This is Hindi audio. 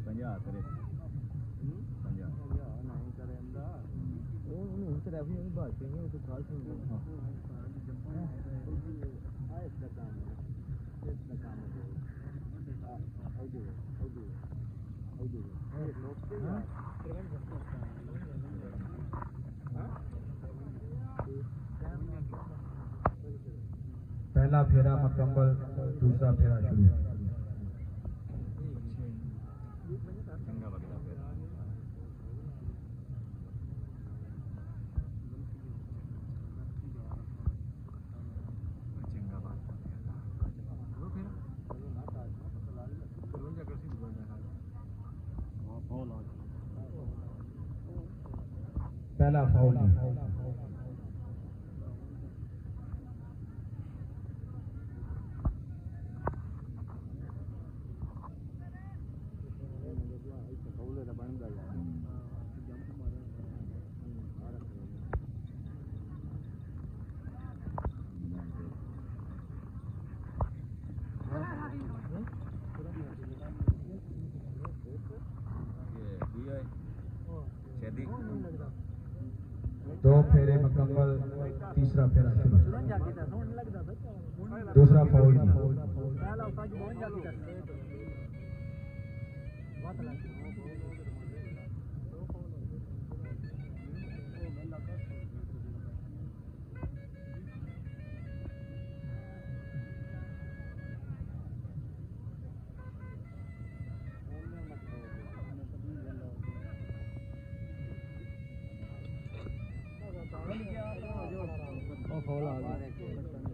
50 करे 50 नहीं करेंदा वो उनसे रफी में बात करेंगे तो खास सुन हां आए इसका काम है इसका काम है हाउ डू ये लोग के यार पहला फेरा मुकम्मल, दूसरा फेरा शुरू। चंगा बगड़ा फेरा चंगा बात वो फेरा चलो ना था चलो जा कर सी बोल रहा हां फाउल आ पहला फाउल दो फेरे मुकम्मल, तीसरा फेरा शुरू। दूसरा फाउल फाउल आ गया